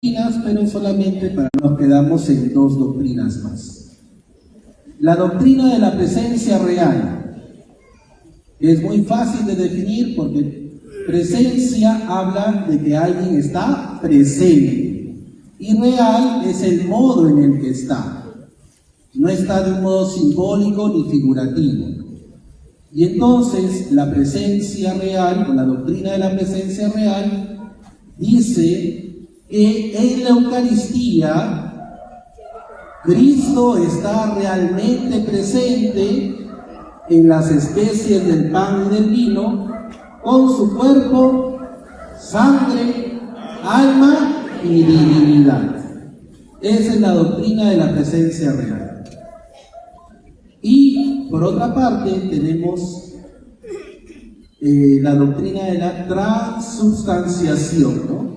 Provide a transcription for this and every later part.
pero solamente nos quedamos en dos doctrinas más. La doctrina de la presencia real es muy fácil de definir porque presencia habla de que alguien está presente y real es el modo en el que está. No está de un modo simbólico ni figurativo. Y entonces la presencia real, o la doctrina de la presencia real, dice que en la Eucaristía Cristo está realmente presente en las especies del pan y del vino, con su cuerpo, sangre, alma y divinidad. Esa es la doctrina de la presencia real. Y por otra parte tenemos la doctrina de la transubstanciación, ¿no?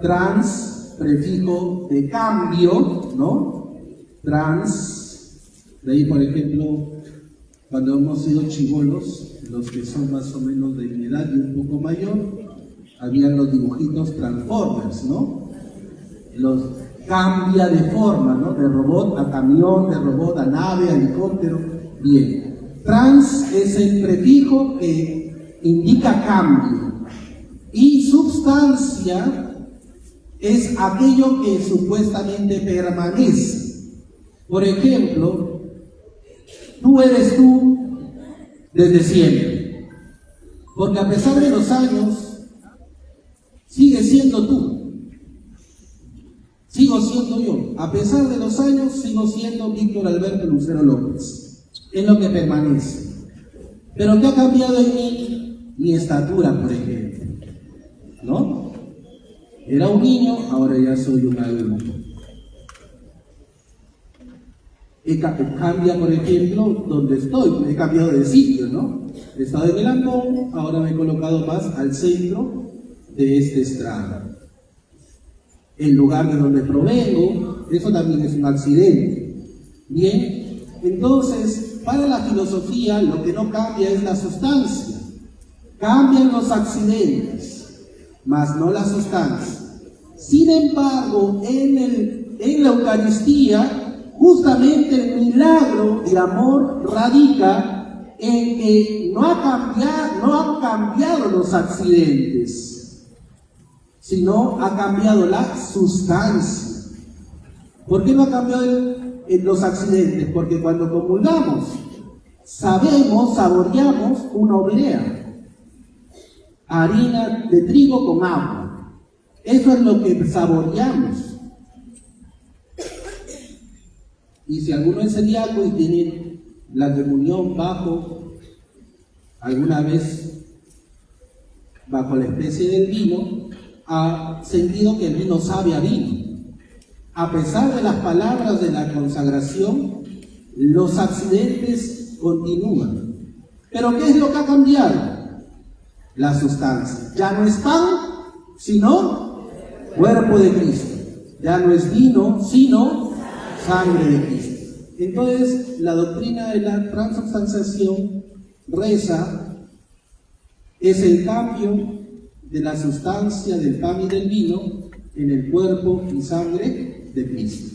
Trans, prefijo de cambio, ¿no? Trans, de ahí por ejemplo, cuando hemos sido chibolos, los que son más o menos de mi edad y un poco mayor, habían los dibujitos Transformers, ¿no? Los cambia de forma, ¿no? De robot a camión, de robot a nave, a helicóptero. Bien. Trans es el prefijo que indica cambio. Y substancia es aquello que supuestamente permanece. Por ejemplo, tú eres tú desde siempre. Porque a pesar de los años, sigues siendo tú. Sigo siendo yo. A pesar de los años, sigo siendo Víctor Alberto Lucero López. Es lo que permanece. Pero ¿qué ha cambiado en mí? Mi estatura, por ejemplo. ¿No? Era un niño, ahora ya soy un adulto. Cambia, por ejemplo, donde estoy. He cambiado de sitio, ¿no? He estado en el Ancón, ahora me he colocado más al centro de este estrado. El lugar de donde provengo, eso también es un accidente. Bien, entonces, para la filosofía lo que no cambia es la sustancia. Cambian los accidentes, mas no la sustancia. Sin embargo, en la Eucaristía, justamente el milagro de amor radica en que no han cambiado los accidentes, sino ha cambiado la sustancia. ¿Por qué no ha cambiado los accidentes? Porque cuando comulgamos, saboreamos una oblea, harina de trigo con agua. Eso es lo que saboreamos. Y si alguno es celíaco y tiene la comunión alguna vez bajo la especie del vino, ha sentido que el vino sabe a vino. A pesar de las palabras de la consagración, los accidentes continúan. ¿Pero qué es lo que ha cambiado? La sustancia. Ya no es pan, sino cuerpo de Cristo. Ya no es vino, sino sangre de Cristo. Entonces, la doctrina de la transubstanciación reza, es el cambio de la sustancia del pan y del vino en el cuerpo y sangre de Cristo.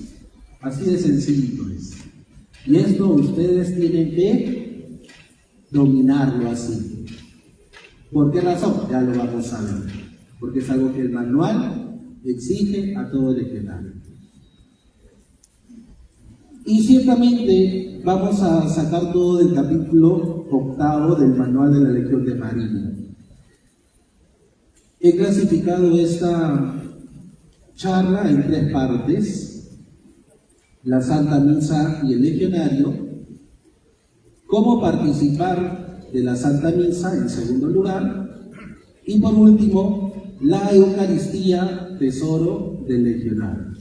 Así de sencillito es. Y esto ustedes tienen que dominarlo así. ¿Por qué razón? Ya lo vamos a ver. Porque es algo que el manual exige a todo legionario. Y ciertamente vamos a sacar todo del capítulo 8 del manual de la Legión de María. He clasificado esta charla en 3 partes: la Santa Misa y el Legionario, cómo participar de la Santa Misa en segundo lugar, y por último, la Eucaristía, tesoro del Legionario.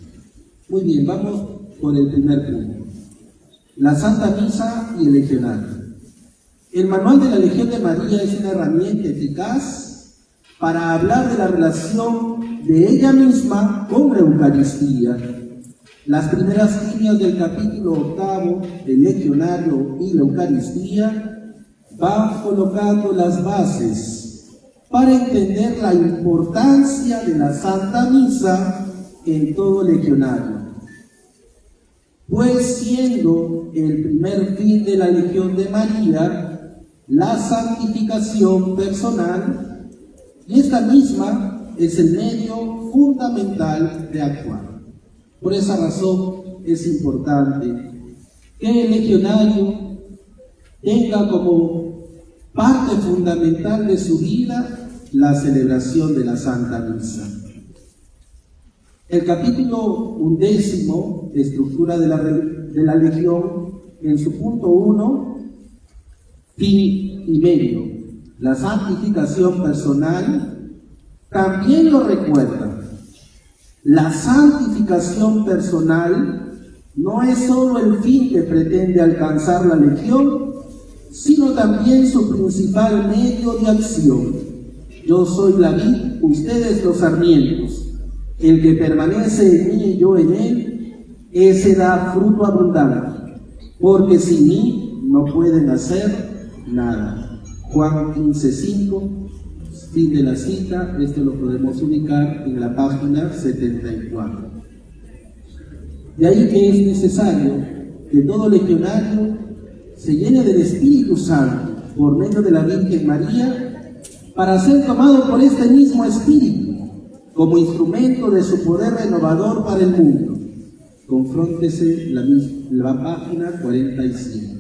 Muy bien, vamos por el primer punto: la Santa Misa y el Legionario. El manual de la Legión de María es una herramienta eficaz para hablar de la relación de ella misma con la Eucaristía. Las primeras líneas del capítulo 8, el Legionario y la Eucaristía, van colocando las bases para entender la importancia de la Santa Misa en todo legionario. Pues siendo el primer fin de la Legión de María la santificación personal, y esta misma es el medio fundamental de actuar. Por esa razón es importante que el legionario tenga como parte fundamental de su vida la celebración de la Santa Misa. El capítulo 11, de estructura de la Legión, en su punto 1, fin y medio, la santificación personal, también lo recuerda. La santificación personal no es solo el fin que pretende alcanzar la Legión, sino también su principal medio de acción. Yo soy la vid, ustedes los sarmientos. El que permanece en mí y yo en él, ese da fruto abundante, porque sin mí no pueden hacer nada. Juan 15:5, fin de la cita. Esto lo podemos ubicar en la página 74. De ahí que es necesario que todo legionario se llene del Espíritu Santo por medio de la Virgen María, para ser tomado por este mismo Espíritu como instrumento de su poder renovador para el mundo. Confróntese la página 47.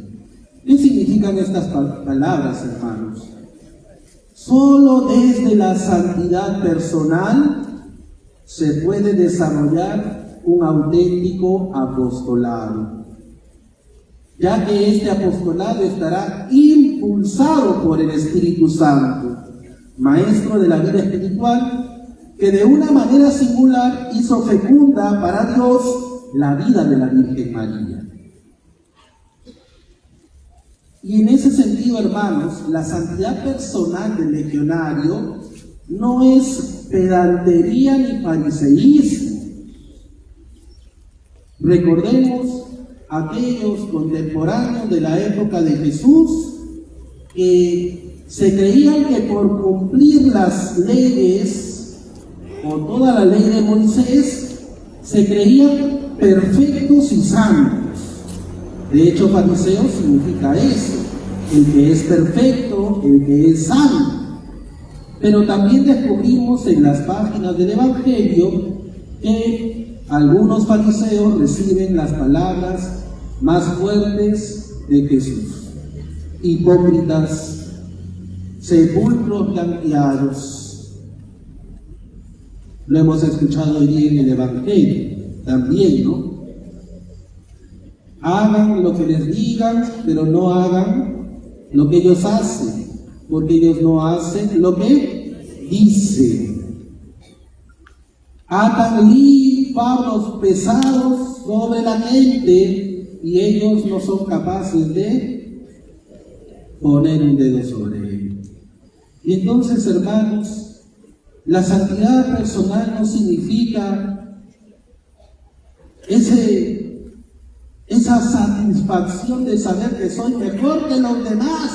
¿Qué significan estas palabras, hermanos? Solo desde la santidad personal se puede desarrollar un auténtico apostolado, ya que este apostolado estará impulsado por el Espíritu Santo, Maestro de la vida espiritual, que de una manera singular hizo fecunda para Dios la vida de la Virgen María. Y en ese sentido, hermanos, la santidad personal del legionario no es pedantería ni fariseísmo. Recordemos a aquellos contemporáneos de la época de Jesús que se creían que por cumplir las leyes o toda la ley de Moisés se creían perfectos y santos. De hecho, fariseo significa eso, el que es perfecto, el que es santo. Pero también descubrimos en las páginas del Evangelio que algunos fariseos reciben las palabras más fuertes de Jesús: hipócritas, sepulcros blanqueados. Lo hemos escuchado hoy día en el Evangelio también, ¿no? Hagan lo que les digan, pero no hagan lo que ellos hacen, porque ellos no hacen lo que dicen. Atan fardos pesados sobre la gente y ellos no son capaces de poner un dedo sobre él. Y entonces, hermanos, la santidad personal no significa esa satisfacción de saber que soy mejor que los demás.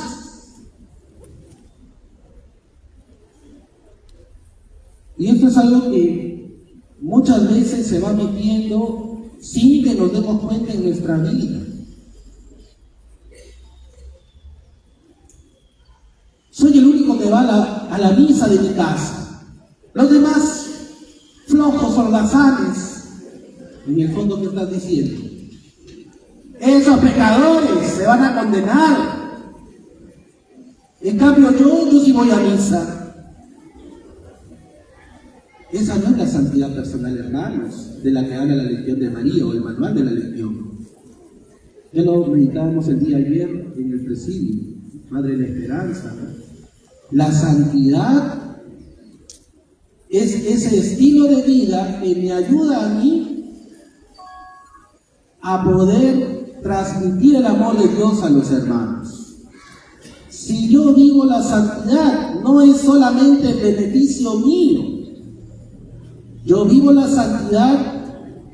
Y esto es algo que muchas veces se va metiendo sin que nos demos cuenta en nuestra vida. Soy el único que va a la misa de mi casa. Los demás, flojos, holgazanes. En el fondo, ¿qué estás diciendo? Esos pecadores se van a condenar. En cambio, yo sí voy a misa. Esa no es la santidad personal, hermanos, de la que habla la Legión de María o el manual de la Legión. Ya lo meditábamos el día ayer en el presidio, Madre de la Esperanza, ¿no? La santidad es ese estilo de vida que me ayuda a mí a poder transmitir el amor de Dios a los hermanos. Si yo vivo la santidad, no es solamente el beneficio mío. Yo vivo la santidad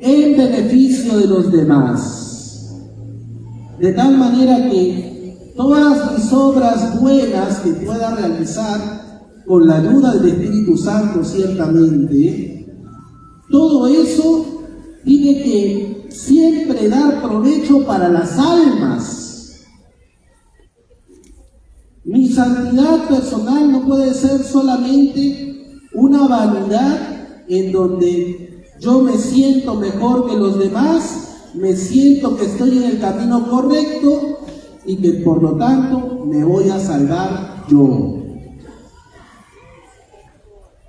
en beneficio de los demás. De tal manera que todas mis obras buenas que pueda realizar con la ayuda del Espíritu Santo, ciertamente, Todo eso tiene que siempre dar provecho para las almas. Mi santidad personal no puede ser solamente una vanidad en donde yo me siento mejor que los demás, me siento que estoy en el camino correcto y que por lo tanto me voy a salvar yo.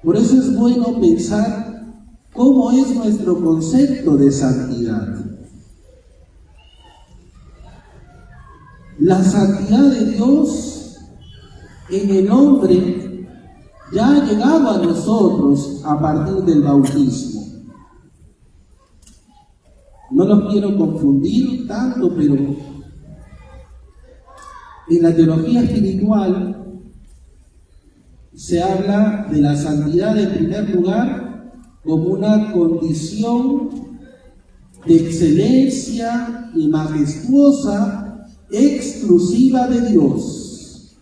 Por eso es bueno pensar cómo es nuestro concepto de santidad. La santidad de Dios en el hombre ya ha llegado a nosotros a partir del bautismo. No los quiero confundir tanto, pero en la teología espiritual se habla de la santidad en primer lugar como una condición de excelencia y majestuosa exclusiva de Dios.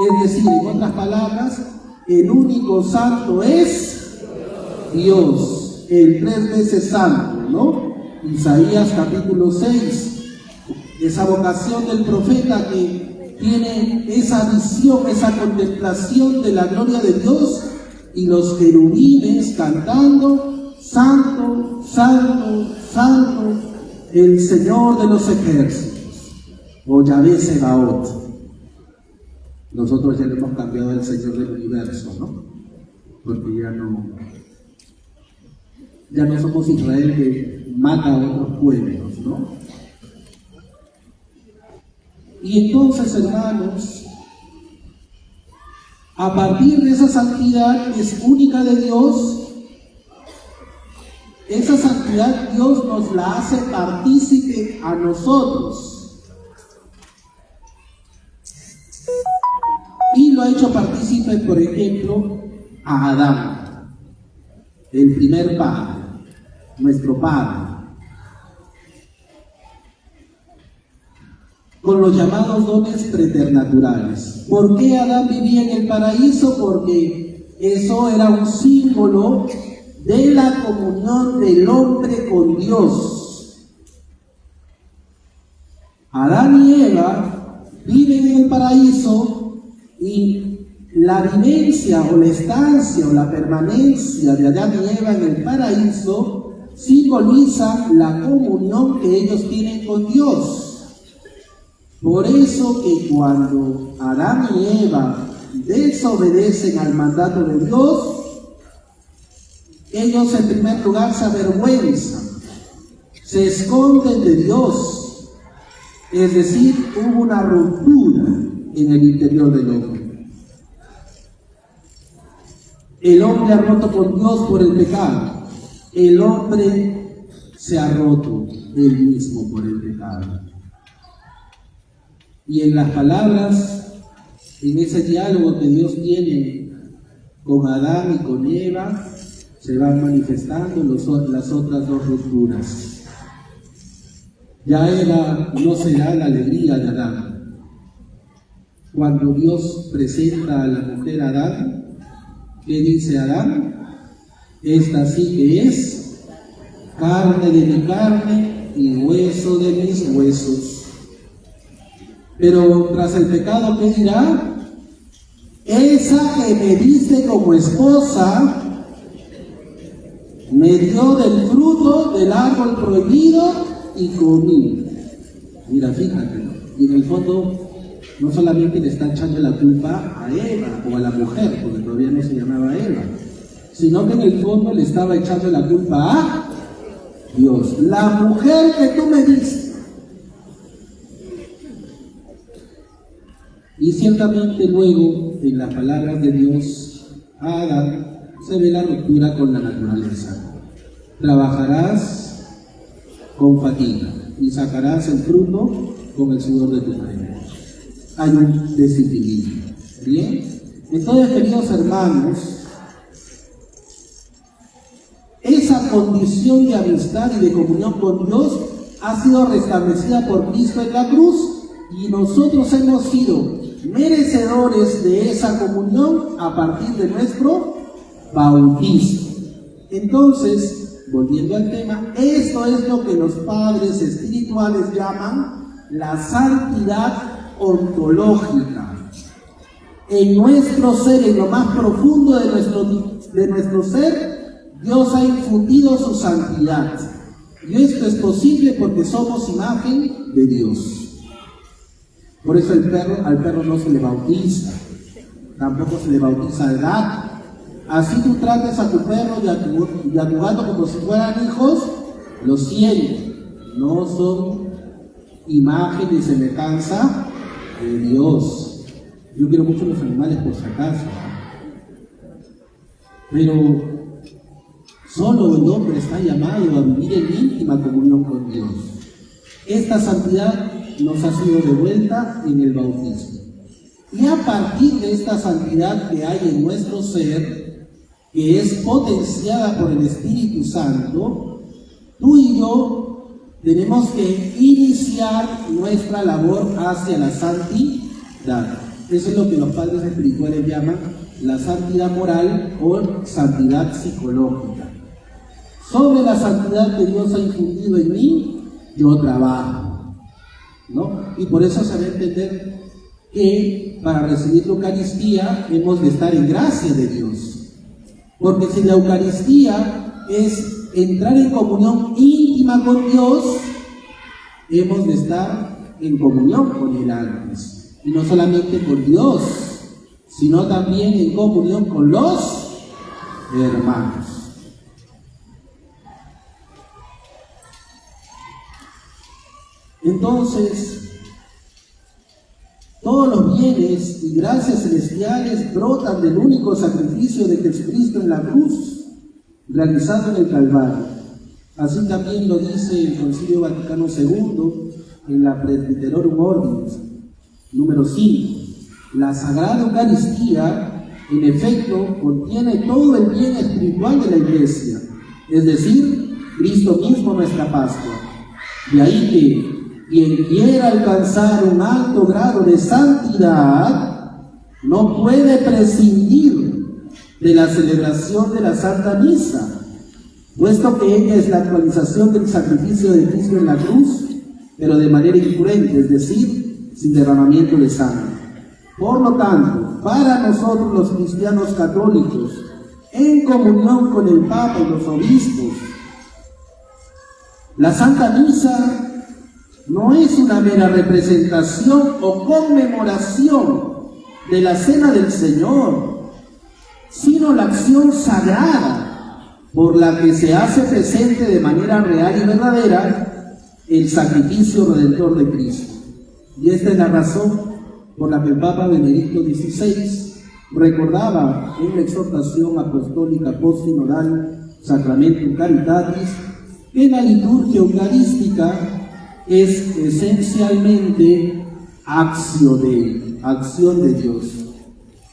Es decir, en otras palabras, el único santo es Dios, el 3 veces santo, ¿no? Isaías capítulo 6, esa vocación del profeta que tiene esa visión, esa contemplación de la gloria de Dios y los querubines cantando: Santo, Santo, Santo, el Señor de los ejércitos, o Yahvé Sebaot. Nosotros ya le hemos cambiado el Señor del universo, ¿no? Porque ya no somos Israel que mata a otros pueblos, ¿no? Y entonces, hermanos, a partir de esa santidad que es única de Dios, esa santidad Dios nos la hace partícipe a nosotros. Y lo ha hecho partícipe, por ejemplo, a Adán, el primer padre, nuestro padre, con los llamados dones preternaturales. ¿Por qué Adán vivía en el paraíso? Porque eso era un símbolo de la comunión del hombre con Dios. Adán y Eva viven en el paraíso y la vivencia o la estancia o la permanencia de Adán y Eva en el paraíso simboliza la comunión que ellos tienen con Dios. Por eso que cuando Adán y Eva desobedecen al mandato de Dios, ellos en primer lugar se avergüenzan, se esconden de Dios. Es decir, hubo una ruptura en el interior del hombre. El hombre ha roto con Dios por el pecado. El hombre se ha roto él mismo por el pecado. Y en las palabras, en ese diálogo que Dios tiene con Adán y con Eva, se van manifestando las otras dos rupturas. Ya Eva no será la alegría de Adán. Cuando Dios presenta a la mujer a Adán, ¿qué dice Adán? Esta sí que es carne de mi carne y hueso de mis huesos. Pero tras el pecado, ¿qué dirá? Esa que me diste como esposa me dio del fruto del árbol prohibido y comí. Mira, fíjate, y en el fondo no solamente le está echando la culpa a Eva o a la mujer, porque todavía no se llamaba Eva, sino que en el fondo le estaba echando la culpa a Dios. La mujer que tú me diste. Y ciertamente luego, en las palabras de Dios a Adán, se ve la ruptura con la naturaleza. Trabajarás con fatiga y sacarás el fruto con el sudor de tu frente. Hay un desequilibrio. ¿Bien? Entonces, queridos hermanos, esa condición de amistad y de comunión con Dios ha sido restablecida por Cristo en la cruz y nosotros hemos sido merecedores de esa comunión a partir de nuestro bautismo. Entonces, volviendo al tema, esto es lo que los padres espirituales llaman la santidad ontológica. En nuestro ser, en lo más profundo de nuestro ser, Dios ha infundido su santidad. Y esto es posible porque somos imagen de Dios. Por eso al perro no se le bautiza, tampoco se le bautiza al gato. Así tú trates a tu perro y a tu gato como si fueran hijos, lo siento, no son imagen y semejanza de Dios. Yo quiero mucho los animales por si acaso, pero solo el hombre está llamado a vivir en íntima comunión con Dios. Esta santidad nos ha sido devuelta en el bautismo. Y a partir de esta santidad que hay en nuestro ser, que es potenciada por el Espíritu Santo, tú y yo tenemos que iniciar nuestra labor hacia la santidad. Eso es lo que los padres espirituales llaman la santidad moral o santidad psicológica. Sobre la santidad que Dios ha infundido en mí, yo trabajo, ¿no? Y por eso se va a entender que para recibir la Eucaristía hemos de estar en gracia de Dios. Porque si la Eucaristía es entrar en comunión íntima con Dios, hemos de estar en comunión con Él antes. Y no solamente con Dios, sino también en comunión con los hermanos. Entonces, todos los bienes y gracias celestiales brotan del único sacrificio de Jesucristo en la cruz, realizado en el Calvario. Así también lo dice el Concilio Vaticano II en la Presbyterorum Ordinis, número 5. La Sagrada Eucaristía, en efecto, contiene todo el bien espiritual de la Iglesia, es decir, Cristo mismo nuestra Pascua. De ahí que quien quiera alcanzar un alto grado de santidad no puede prescindir de la celebración de la Santa Misa, puesto que ella es la actualización del sacrificio de Cristo en la cruz, pero de manera incurrente, es decir, sin derramamiento de sangre. Por lo tanto, para nosotros los cristianos católicos, en comunión con el Papa y los obispos, la Santa Misa no es una mera representación o conmemoración de la Cena del Señor, sino la acción sagrada por la que se hace presente de manera real y verdadera el sacrificio redentor de Cristo. Y esta es la razón por la que el Papa Benedicto XVI recordaba en la exhortación apostólica post-sinodal Sacramentum Caritatis que la liturgia eucarística es esencialmente acción de Dios,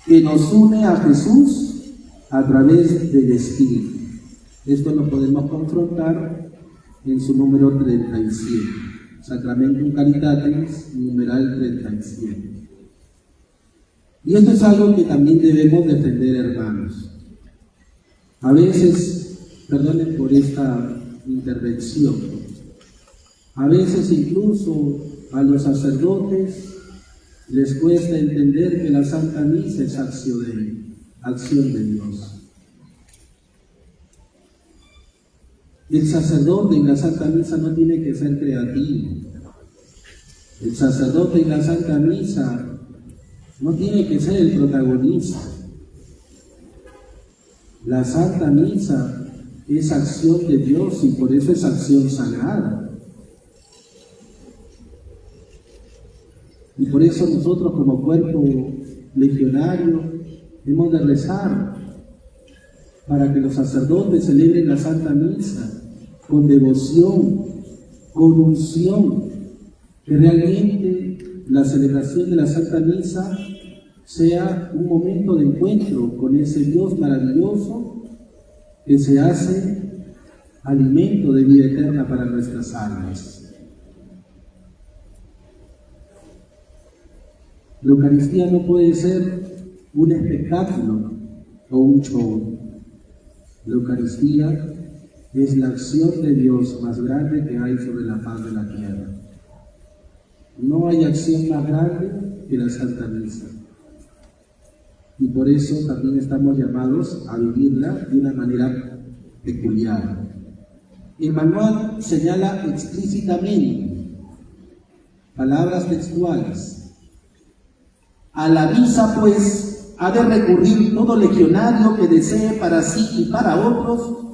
que nos une a Jesús a través del Espíritu. Esto lo podemos confrontar en su número 37, Sacramentum Caritatis, numeral 37. Y esto es algo que también debemos defender, hermanos. A veces, perdonen por esta intervención, a veces incluso a los sacerdotes les cuesta entender que la Santa Misa es acción de Dios. El sacerdote en la Santa Misa no tiene que ser creativo. El sacerdote en la Santa Misa no tiene que ser el protagonista. La Santa Misa es acción de Dios y por eso es acción sagrada. Y por eso nosotros como cuerpo legionario hemos de rezar para que los sacerdotes celebren la Santa Misa con devoción, con unción, que realmente la celebración de la Santa Misa sea un momento de encuentro con ese Dios maravilloso que se hace alimento de vida eterna para nuestras almas. La Eucaristía no puede ser un espectáculo o un show. La Eucaristía es la acción de Dios más grande que hay sobre la faz de la tierra. No hay acción más grande que la Santa Misa. Y por eso también estamos llamados a vivirla de una manera peculiar. El manual señala explícitamente, palabras textuales: a la misa, pues, ha de recurrir todo legionario que desee para sí y para otros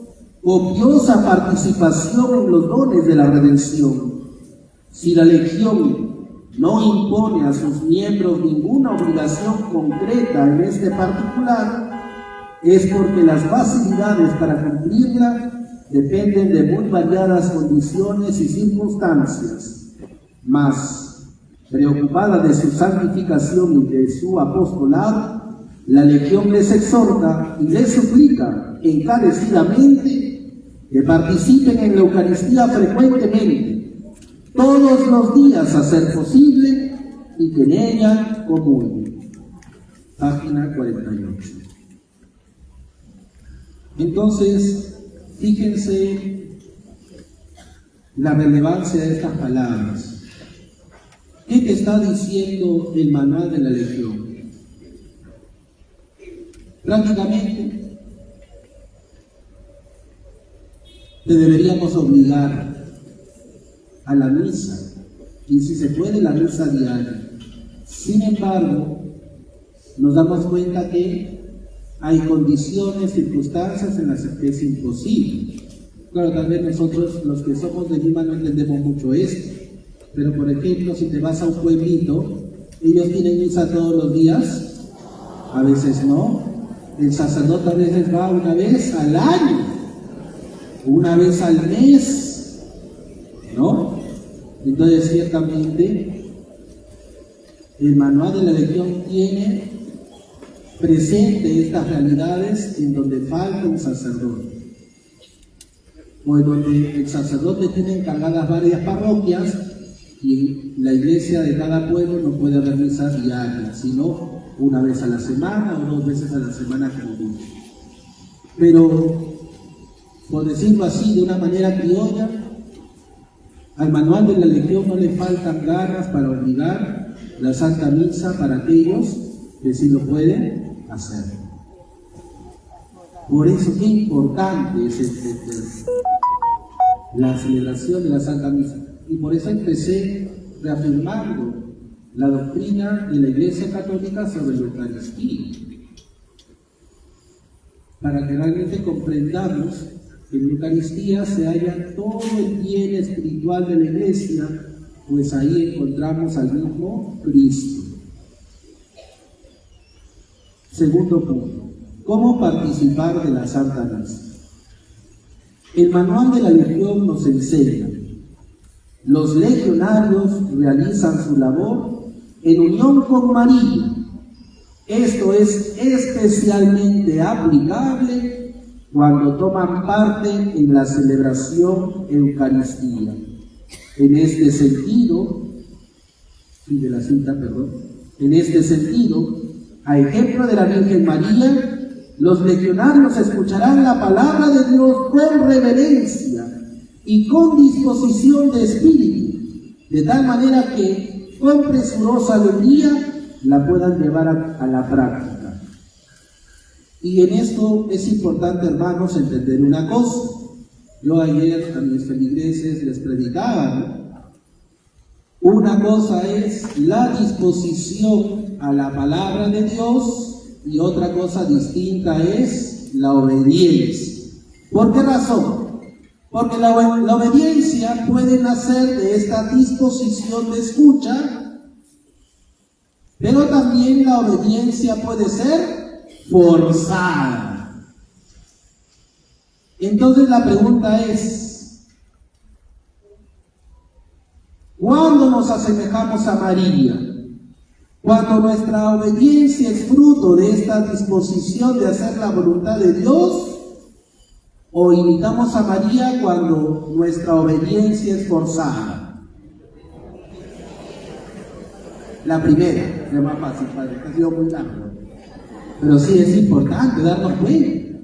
copiosa participación en los dones de la redención. Si la legión no impone a sus miembros ninguna obligación concreta en este particular, es porque las facilidades para cumplirla dependen de muy variadas condiciones y circunstancias. Mas, preocupada de su santificación y de su apostolado, la legión les exhorta y les suplica encarecidamente que participen en la Eucaristía frecuentemente, todos los días a ser posible, y que en ella comulguen. Página 48. Entonces, fíjense la relevancia de estas palabras. ¿Qué te está diciendo el manual de la Legión? Prácticamente te deberíamos obligar a la misa, y si se puede, la misa diaria. Sin embargo, nos damos cuenta que hay condiciones, circunstancias en las que es imposible. Claro, tal vez nosotros, los que somos de Lima, no entendemos mucho esto, pero por ejemplo, si te vas a un pueblito, ellos tienen misa todos los días, a veces no. El sacerdote a veces va una vez al año, una vez al mes, ¿no? Entonces, ciertamente, el manual de la Legión tiene presente estas realidades en donde falta un sacerdote, o en donde el sacerdote tiene encargadas varias parroquias y la iglesia de cada pueblo no puede haber misa diaria, sino una vez a la semana o 2 veces a la semana como mucho. Pero, por decirlo así, de una manera criolla, al manual de la Legión no le faltan ganas para obligar la Santa Misa para aquellos que sí lo pueden hacer. Por eso, qué importante es la celebración de la Santa Misa. Y por eso empecé reafirmando la doctrina de la Iglesia Católica sobre la Eucaristía, para que realmente comprendamos que en la Eucaristía se halla todo el bien espiritual de la Iglesia, pues ahí encontramos al mismo Cristo. Segundo punto, ¿cómo participar de la Santa Misa? El manual de la Legión nos enseña: los legionarios realizan su labor en unión con María. Esto es especialmente aplicable cuando toman parte en la celebración Eucaristía. En este sentido, a ejemplo de la Virgen María, los legionarios escucharán la palabra de Dios con reverencia y con disposición de espíritu, de tal manera que con presurosa alegría la puedan llevar a la práctica. Y en esto es importante, hermanos, entender una cosa. Yo ayer a mis feligreses les predicaba, ¿no? Una cosa es la disposición a la palabra de Dios y otra cosa distinta es la obediencia. ¿Por qué razón? Porque la obediencia puede nacer de esta disposición de escucha, pero también la obediencia puede ser forzada. Entonces la pregunta es: ¿cuándo nos asemejamos a María? ¿Cuando nuestra obediencia es fruto de esta disposición de hacer la voluntad de Dios? ¿O imitamos a María cuando nuestra obediencia es forzada? La primera, es más fácil, padre, ha sido muy largo. Pero sí es importante darnos cuenta.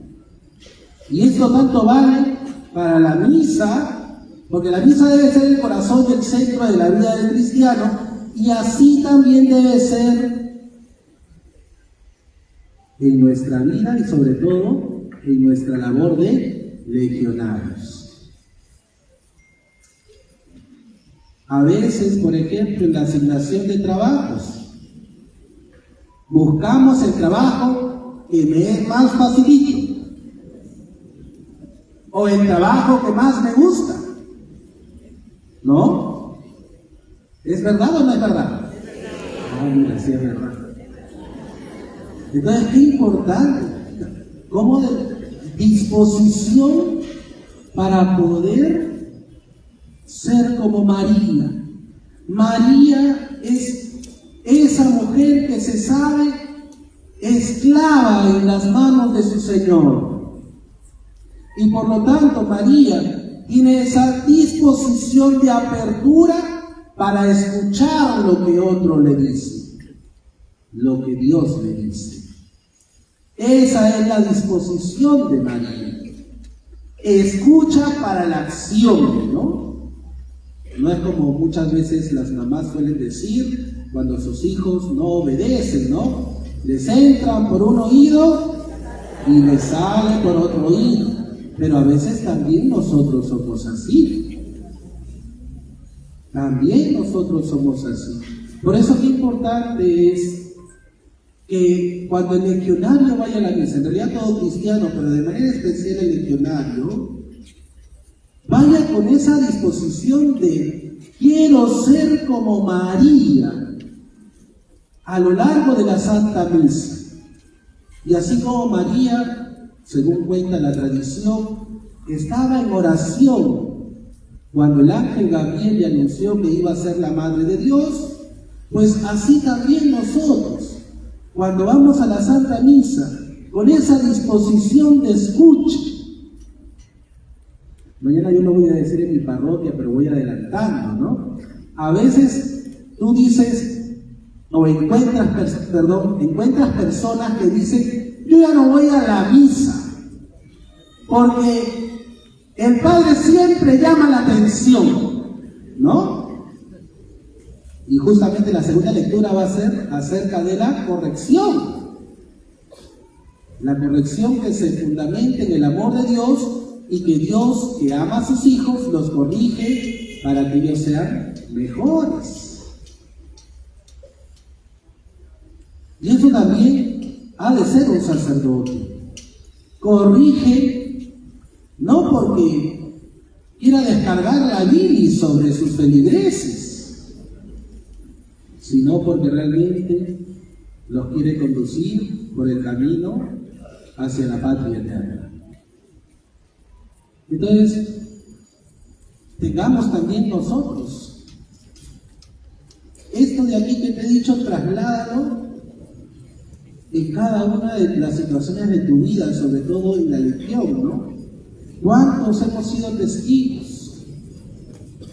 Y esto tanto vale para la misa, porque la misa debe ser el corazón y el centro de la vida del cristiano, y así también debe ser en nuestra vida y sobre todo en nuestra labor de legionarios. A veces, por ejemplo, en la asignación de trabajos, buscamos el trabajo que me es más facilito, o el trabajo que más me gusta, ¿no? ¿Es verdad o no es verdad? Ah, mira, sí es verdad. Entonces, qué importante, cómo de disposición para poder ser como María. María es esa mujer que se sabe esclava en las manos de su Señor. Y por lo tanto, María tiene esa disposición de apertura para escuchar lo que otro le dice, lo que Dios le dice. Esa es la disposición de María. Escucha para la acción, ¿no? No es como muchas veces las mamás suelen decir cuando sus hijos no obedecen, ¿no? Les entran por un oído y les sale por otro oído. Pero a veces también nosotros somos así. También nosotros somos así. Por eso qué importante es que cuando el legionario vaya a la misa, en realidad todo cristiano, pero de manera especial el legionario, vaya con esa disposición de quiero ser como María a lo largo de la Santa Misa. Y así como María, según cuenta la tradición, estaba en oración cuando el ángel Gabriel le anunció que iba a ser la Madre de Dios, pues así también nosotros, cuando vamos a la Santa Misa, con esa disposición de escucha. Mañana yo lo voy a decir en mi parroquia, pero voy adelantando, ¿no? A veces tú dices, o encuentras personas que dicen, yo ya no voy a la misa, porque el Padre siempre llama la atención, ¿no? Y justamente la segunda lectura va a ser acerca de la corrección. La corrección que se fundamenta en el amor de Dios y que Dios, que ama a sus hijos, los corrige para que ellos sean mejores. Y eso también ha de ser un sacerdote. Corrige, no porque quiera descargar la bilis sobre sus feligreses, sino porque realmente los quiere conducir por el camino hacia la patria eterna. Entonces, tengamos también nosotros esto de aquí que te he dicho, trasládalo en cada una de las situaciones de tu vida, sobre todo en la legión, ¿no? ¿Cuántos hemos sido testigos?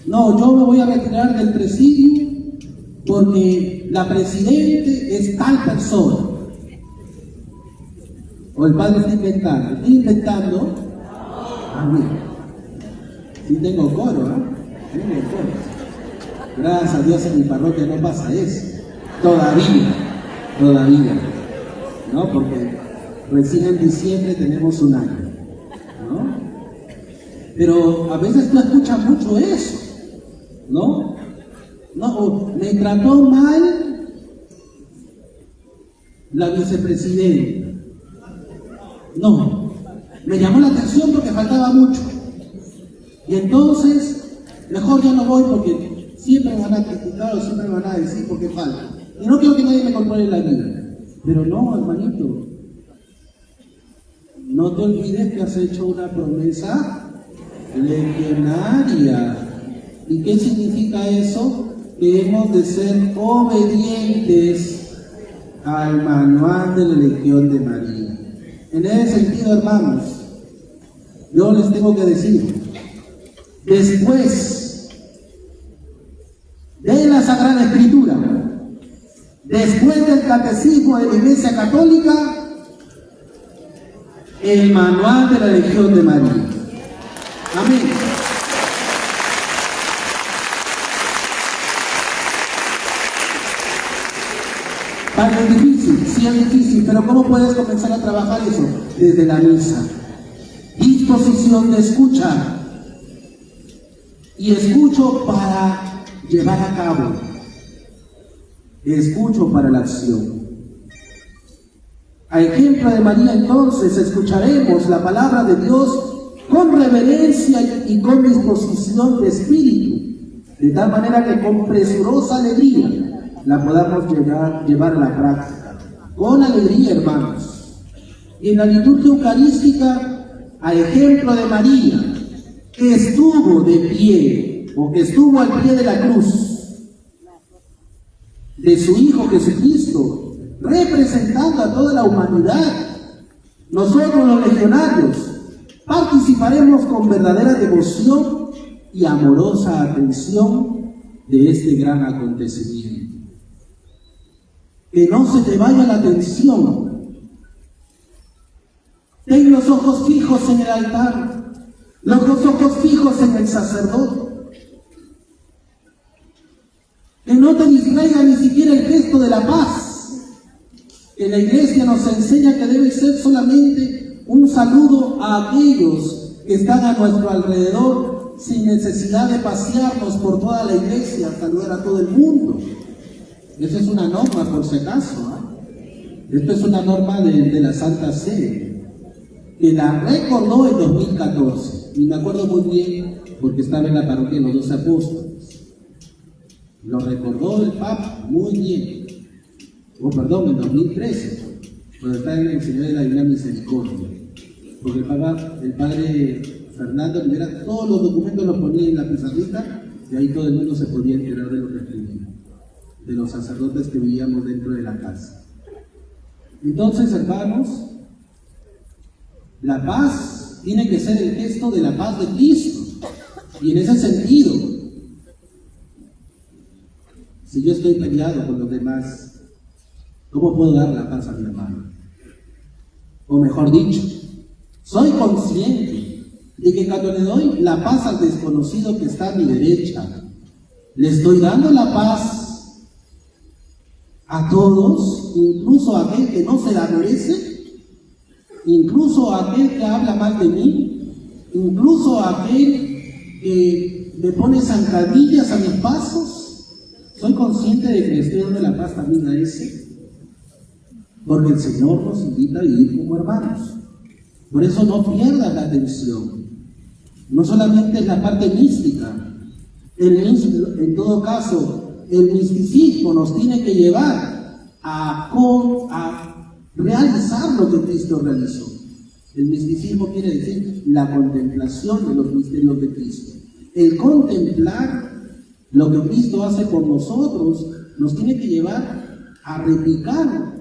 No, yo me voy a retirar del presidio porque la presidente es tal persona. O el padre está inventando. ¿Estoy inventando? Ah, mira. Sí tengo coro, ¿eh? Tengo coro. Gracias a Dios en mi parroquia no pasa eso. Todavía. ¿No? Porque recién en diciembre tenemos un año, ¿no? Pero a veces tú escuchas mucho eso, ¿no? No, me trató mal la vicepresidenta. No, me llamó la atención porque faltaba mucho. Y entonces, mejor ya no voy porque siempre me van a criticar o siempre me van a decir porque falta. Y no quiero que nadie me controle la vida. Pero no, hermanito, no te olvides que has hecho una promesa legionaria. ¿Y qué significa eso? Que hemos de ser obedientes al manual de la Legión de María. En ese sentido, hermanos, yo les tengo que decir, después de la Sagrada Escritura, después del Catecismo de la Iglesia Católica, el manual de la Legión de María. Amén. Padre, es difícil, sí es difícil, pero ¿cómo puedes comenzar a trabajar eso? Desde la misa. Disposición de escuchar. Y escucho para llevar a cabo. Escucho para la acción. A ejemplo de María, entonces, escucharemos la palabra de Dios con reverencia y con disposición de espíritu, de tal manera que con presurosa alegría la podamos llevar a la práctica. Con alegría, hermanos. Y en la liturgia eucarística, a ejemplo de María, que estuvo de pie, o que estuvo al pie de la cruz, de su Hijo Jesucristo, representando a toda la humanidad, nosotros los legionarios participaremos con verdadera devoción y amorosa atención de este gran acontecimiento. Que no se te vaya la atención. Ten los ojos fijos en el altar, los ojos fijos en el sacerdote. Que no te distraiga ni siquiera el gesto de la paz, que la Iglesia nos enseña que debe ser solamente un saludo a aquellos que están a nuestro alrededor, sin necesidad de pasearnos por toda la Iglesia, saludar a todo el mundo. Esa es una norma, por si acaso, ¿eh? Esto es una norma de la Santa Sede, que la recordó en 2014, y me acuerdo muy bien, porque estaba en la parroquia de los 12 Apóstoles. Lo recordó el Papa muy bien. En 2013, cuando estaba en el Señor de la Divina Misericordia. Porque el Padre Fernando Rivera, todos los documentos los ponía en la pizarrita, y ahí todo el mundo se podía enterar de lo que escribía, de los sacerdotes que vivíamos dentro de la casa. Entonces, hermanos, la paz tiene que ser el gesto de la paz de Cristo. Y en ese sentido, si yo estoy peleado con los demás, ¿cómo puedo dar la paz a mi hermano? O mejor dicho, soy consciente de que cuando le doy la paz al desconocido que está a mi derecha, le estoy dando la paz a todos, incluso a aquel que no se la merece, incluso a aquel que habla mal de mí, incluso a aquel que me pone zancadillas a mis pasos. Soy consciente de que le estoy dando la paz también a ese, porque el Señor nos invita a vivir como hermanos. Por eso no pierdas la atención. No solamente es la parte mística, en todo caso, el misticismo nos tiene que llevar a realizar lo que Cristo realizó. El misticismo quiere decir la contemplación de los misterios de Cristo. El contemplar lo que Cristo hace por nosotros nos tiene que llevar a replicarlo.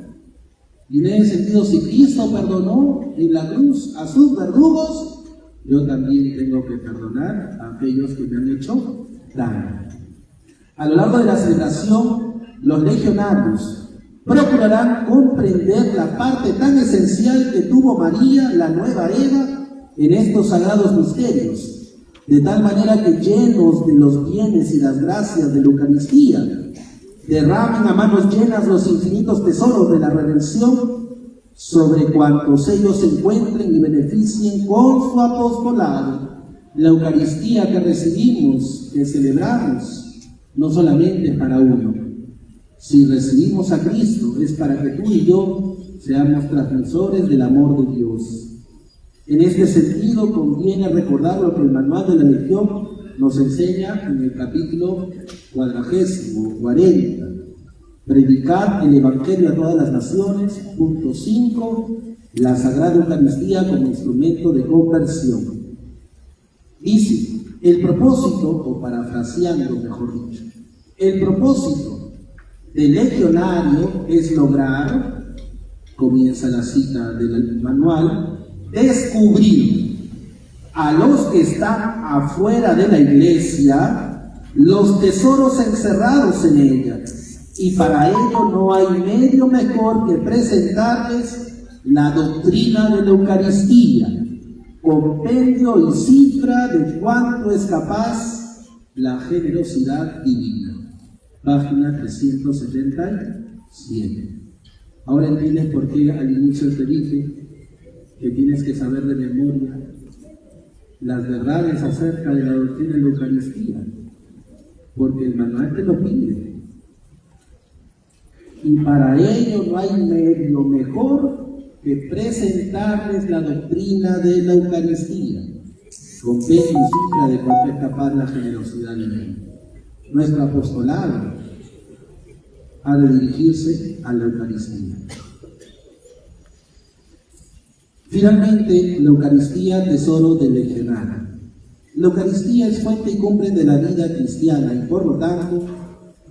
Y en ese sentido, si Cristo perdonó en la cruz a sus verdugos, yo también tengo que perdonar a aquellos que me han hecho daño. A lo largo de la celebración, los legionarios procurarán comprender la parte tan esencial que tuvo María, la nueva Eva, en estos sagrados misterios, de tal manera que, llenos de los bienes y las gracias de la Eucaristía, derramen a manos llenas los infinitos tesoros de la redención sobre cuantos ellos se encuentren y beneficien con su apostolado. La Eucaristía que recibimos, que celebramos, no solamente es para uno. Si recibimos a Cristo, es para que tú y yo seamos transmisores del amor de Dios. En este sentido, conviene recordar lo que el manual de la Legión nos enseña en el capítulo 40. Predicar el Evangelio a todas las naciones. Punto 5. La Sagrada Eucaristía como instrumento de conversión. Dice, el propósito, o parafraseando mejor dicho, el propósito del legionario es lograr, comienza la cita del manual, descubrir a los que están afuera de la iglesia los tesoros encerrados en ella, y para ello no hay medio mejor que presentarles la doctrina de la Eucaristía, compendio y cifra de cuánto es capaz la generosidad divina. Página 377. Ahora entiendes por qué al inicio te dije que tienes que saber de memoria las verdades acerca de la doctrina de la Eucaristía, porque el manual te lo pide. Y para ello no hay medio mejor que presentarles la doctrina de la Eucaristía, compendio y cifra de cuánto es capaz la generosidad divina. Nuestro apostolado ha de dirigirse a la Eucaristía. Finalmente, la Eucaristía, tesoro del legionario. La Eucaristía es fuente y cumbre de la vida cristiana y, por lo tanto,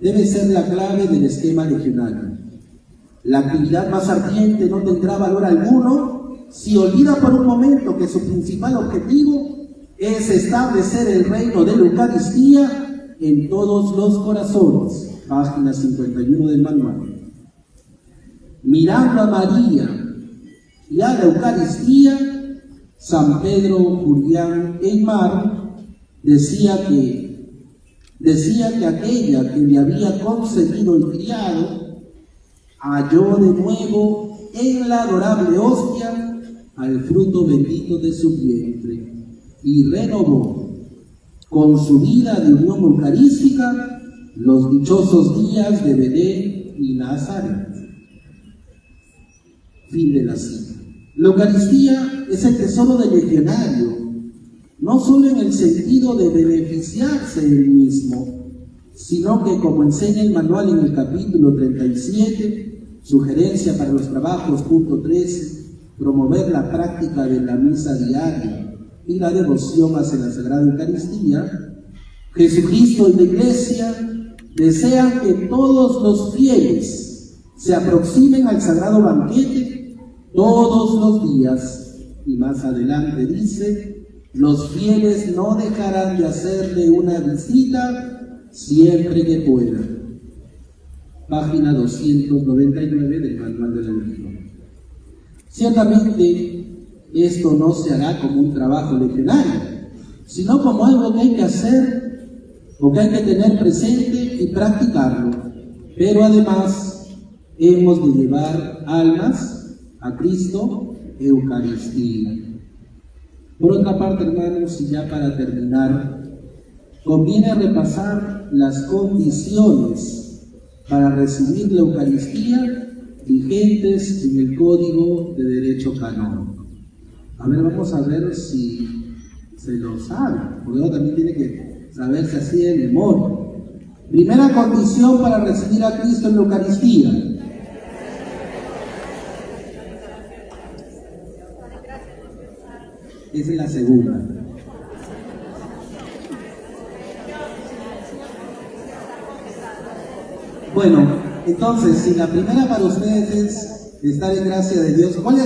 debe ser la clave del esquema legionario. La actividad más ardiente no tendrá valor alguno si olvida por un momento que su principal objetivo es establecer el reino de la Eucaristía en todos los corazones. Página 51 del manual. Mirando a María y a la Eucaristía, San Pedro Julián Aymar decía que aquella que le había concebido y criado halló de nuevo en la adorable hostia al fruto bendito de su vientre y renovó con su vida de unión eucarística los dichosos días de Belén y Nazaret. Fin de la cita. La Eucaristía es el tesoro del legionario, no solo en el sentido de beneficiarse él mismo, sino que, como enseña el manual en el capítulo 37, sugerencia para los trabajos, punto 13, promover la práctica de la misa diaria y la devoción hacia la Sagrada Eucaristía, Jesucristo y la Iglesia desean que todos los fieles se aproximen al sagrado banquete todos los días. Y más adelante dice, los fieles no dejarán de hacerle una visita siempre que puedan. Página 299 del manual de la religión. Ciertamente, esto no se hará como un trabajo legionario, sino como algo que hay que hacer o que hay que tener presente y practicarlo. Pero además, hemos de llevar almas a Cristo Eucaristía. Por otra parte, hermanos, y ya para terminar, conviene repasar las condiciones para recibir la Eucaristía vigentes en el Código de Derecho Canónico. A ver, vamos a ver si se lo sabe, porque uno también tiene que saberse así de memoria. Primera condición para recibir a Cristo en la Eucaristía. Esa es la segunda. Bueno, entonces, si la primera para ustedes es estar en gracia de Dios, ¿cuál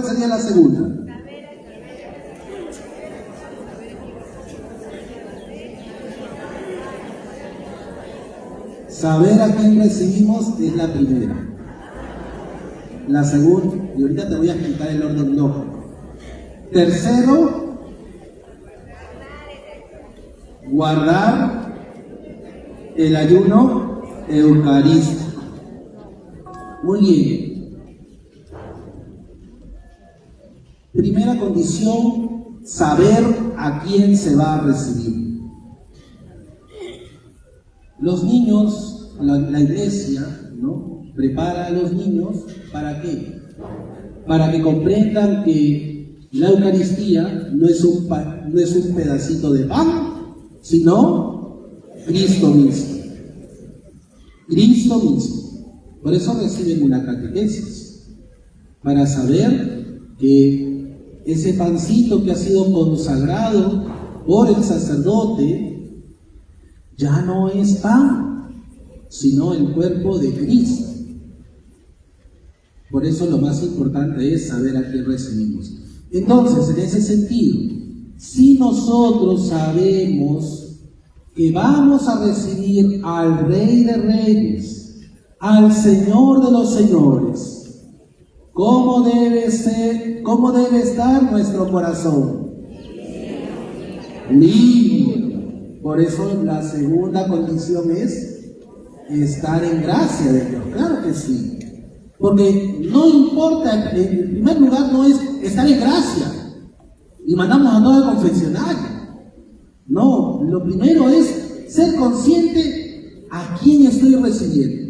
sería la segunda? Saber a quién recibimos es la primera. La segunda, y ahorita te voy a explicar el orden lógico. Tercero, guardar el ayuno eucarístico. Muy bien. Primera condición, saber a quién se va a recibir. Los niños, la iglesia, ¿no?, prepara a los niños, ¿para qué? Para que comprendan que la Eucaristía no es un pedacito de pan, sino Cristo mismo. Cristo mismo. Por eso reciben una catequesis, para saber que ese pancito que ha sido consagrado por el sacerdote ya no es pan, sino el cuerpo de Cristo. Por eso lo más importante es saber a quién recibimos. Entonces, en ese sentido, si nosotros sabemos que vamos a recibir al Rey de Reyes, al Señor de los Señores, ¿Cómo debe estar nuestro corazón? Limpio. Por eso la segunda condición es estar en gracia de Dios. Claro que sí. Porque no importa, en primer lugar no es estar en gracia y mandamos a todo el confesionario. No, lo primero es ser consciente a quién estoy recibiendo.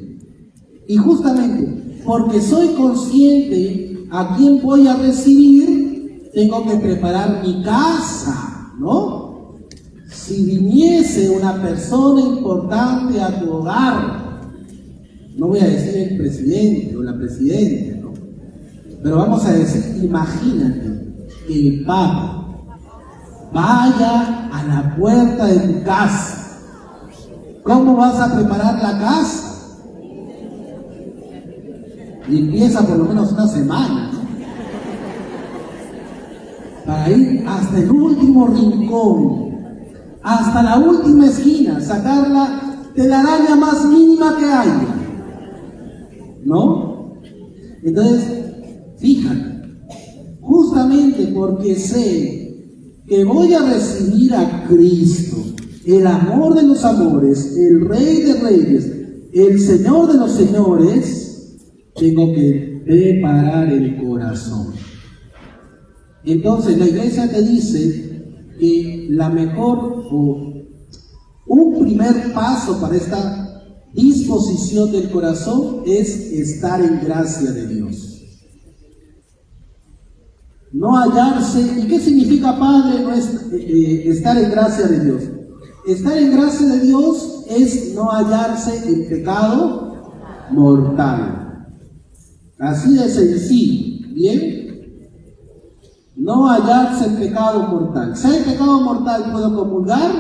Y justamente porque soy consciente a quién voy a recibir, tengo que preparar mi casa, ¿no? Si viniese una persona importante a tu hogar, no voy a decir el presidente o la presidenta, ¿no? Pero vamos a decir, imagínate que el Papa vaya a la puerta de tu casa. ¿Cómo vas a preparar la casa? Limpieza por lo menos una semana, ¿no? Para ir hasta el último rincón, hasta la última esquina, sacar la telaraña más mínima que haya, ¿no? Entonces, fíjate, justamente porque sé que voy a recibir a Cristo, el amor de los amores, el Rey de Reyes, el Señor de los Señores, tengo que preparar el corazón. Entonces la iglesia te dice que la mejor o un primer paso para esta disposición del corazón es estar en gracia de Dios. No hallarse. ¿Y qué significa, Padre, no estar en gracia de Dios? Estar en gracia de Dios es no hallarse en pecado mortal. Así de sencillo, ¿bien? No hallarse en pecado mortal. Si hay pecado mortal, ¿puedo comulgar?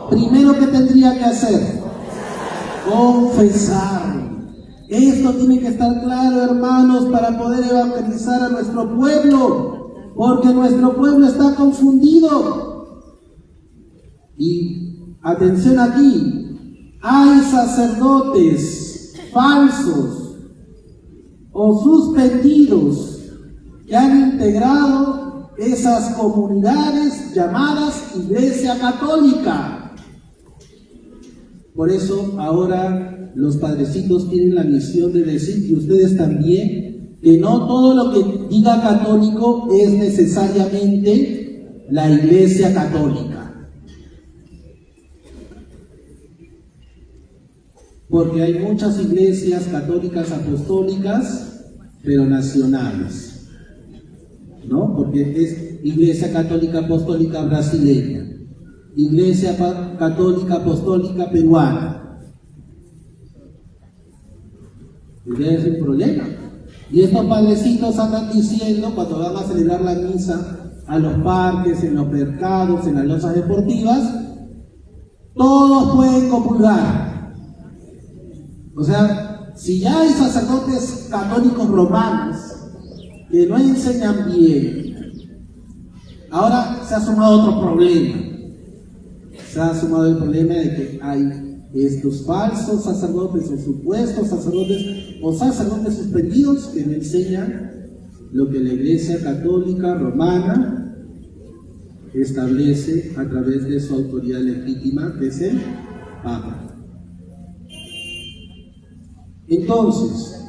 Primero, ¿qué tendría que hacer? Confesar. Esto tiene que estar claro, hermanos, para poder evangelizar a nuestro pueblo, porque nuestro pueblo está confundido. Y atención aquí, hay sacerdotes falsos o suspendidos que han integrado esas comunidades llamadas Iglesia Católica. Por eso ahora los padrecitos tienen la misión de decir, y ustedes también, que no todo lo que diga católico es necesariamente la Iglesia Católica. Porque hay muchas iglesias católicas apostólicas, pero nacionales, ¿no? Porque es Iglesia Católica Apostólica brasileña, Iglesia Católica Apostólica peruana. Ese es el problema. Y estos padrecitos andan diciendo, cuando van a celebrar la misa a los parques, en los mercados, en las losas deportivas, todos pueden comulgar. O sea, si ya hay sacerdotes católicos romanos que no enseñan bien, ahora se ha sumado otro problema. Se ha sumado el problema de que hay estos falsos sacerdotes o supuestos sacerdotes o sacerdotes suspendidos que no enseñan lo que la Iglesia Católica Romana establece a través de su autoridad legítima, que es el Papa. Entonces,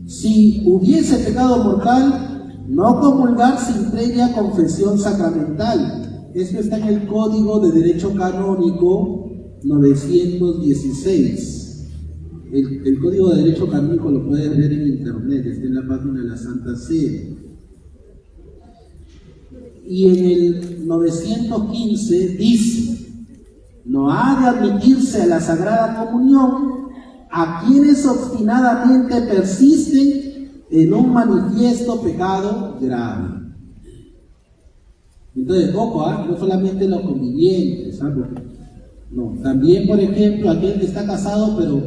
si hubiese pecado mortal, no comulgar sin previa confesión sacramental. Esto está en el Código de Derecho Canónico 916. El Código de Derecho Canónico lo puedes ver en internet, está en la página de la Santa Sede. Y en el 915 dice: no ha de admitirse a la Sagrada Comunión a quienes obstinadamente persisten en un manifiesto pecado grave. Entonces, ojo, no solamente los convivientes, no, también, por ejemplo, aquel que está casado, pero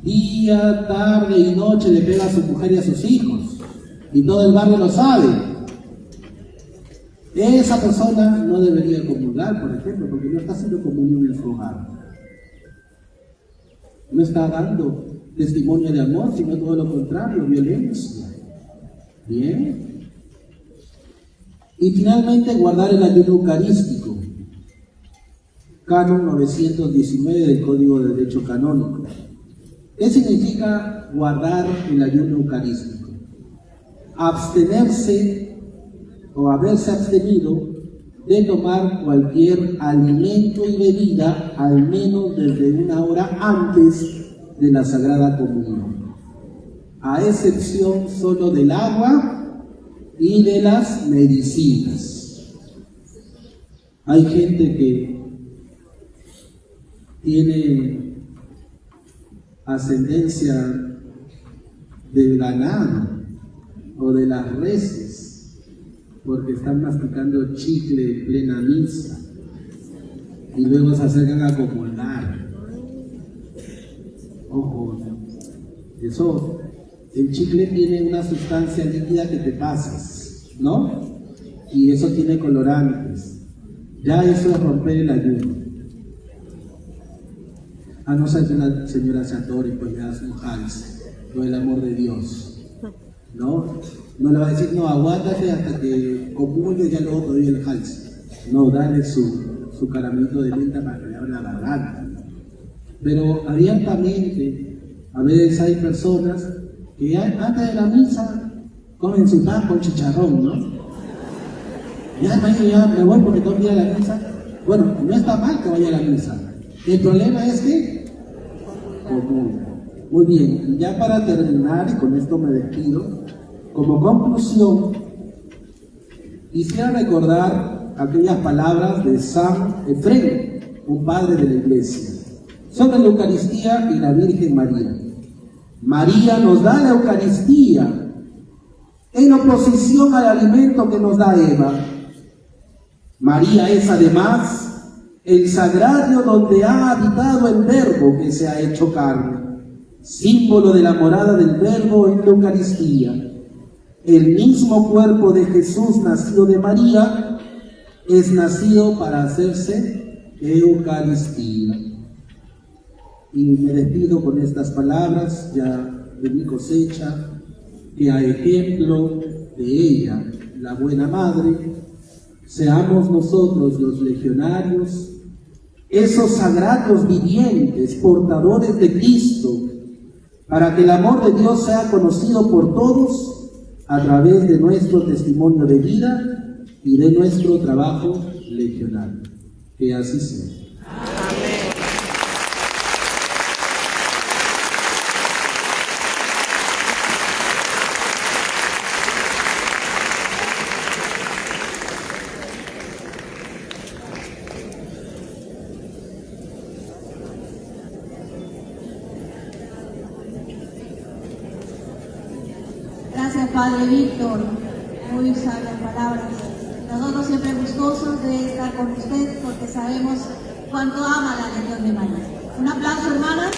día, tarde y noche le pega a su mujer y a sus hijos, y todo el barrio lo sabe. Esa persona no debería comulgar, por ejemplo, porque no está haciendo comunión en su hogar. No está dando testimonio de amor, sino todo lo contrario, violencia. Bien. Y finalmente, guardar el ayuno eucarístico. Canon 919 del Código de Derecho Canónico. ¿Qué significa guardar el ayuno eucarístico? Abstenerse o haberse abstenido de tomar cualquier alimento y bebida al menos desde una hora antes de la Sagrada Comunión, a excepción solo del agua y de las medicinas. Hay gente que tiene ascendencia del ganado o de las reses, porque están masticando chicle en plena misa y luego se acercan a comulgar. Ojo, eso, el chicle tiene una sustancia líquida que te pasas, ¿no? Y eso tiene colorantes. Ya eso es romper el ayuno. A no ser que la señora se atore, pues le das un hals, por el amor de Dios, ¿no? No le va a decir, no, aguántate hasta que comulgue, ya luego te doy el hals. No, dale su caramelito de menta para que le abra la garganta. Pero abiertamente, a veces hay personas que antes de la misa comen su pan con chicharrón, ¿no? Ya me voy porque tengo que ir a la misa. Bueno, no está mal que vaya a la misa. El problema es que comulga. Muy bien, ya para terminar, y con esto me despido, como conclusión, quisiera recordar aquellas palabras de San Efrén, un padre de la Iglesia, sobre la Eucaristía y la Virgen María. María nos da la Eucaristía en oposición al alimento que nos da Eva. María es además el sagrario donde ha habitado el Verbo que se ha hecho carne, símbolo de la morada del Verbo en la Eucaristía. El mismo cuerpo de Jesús, nacido de María, es nacido para hacerse Eucaristía. Y me despido con estas palabras ya de mi cosecha, que a ejemplo de ella, la buena madre, seamos nosotros los legionarios, esos sagrados vivientes, portadores de Cristo, para que el amor de Dios sea conocido por todos a través de nuestro testimonio de vida y de nuestro trabajo legionario. Que así sea. Gracias, Padre Víctor. Muy sabias palabras. Nosotros siempre gustosos de estar con usted porque sabemos cuánto ama la Legión de María. Un aplauso, hermanas.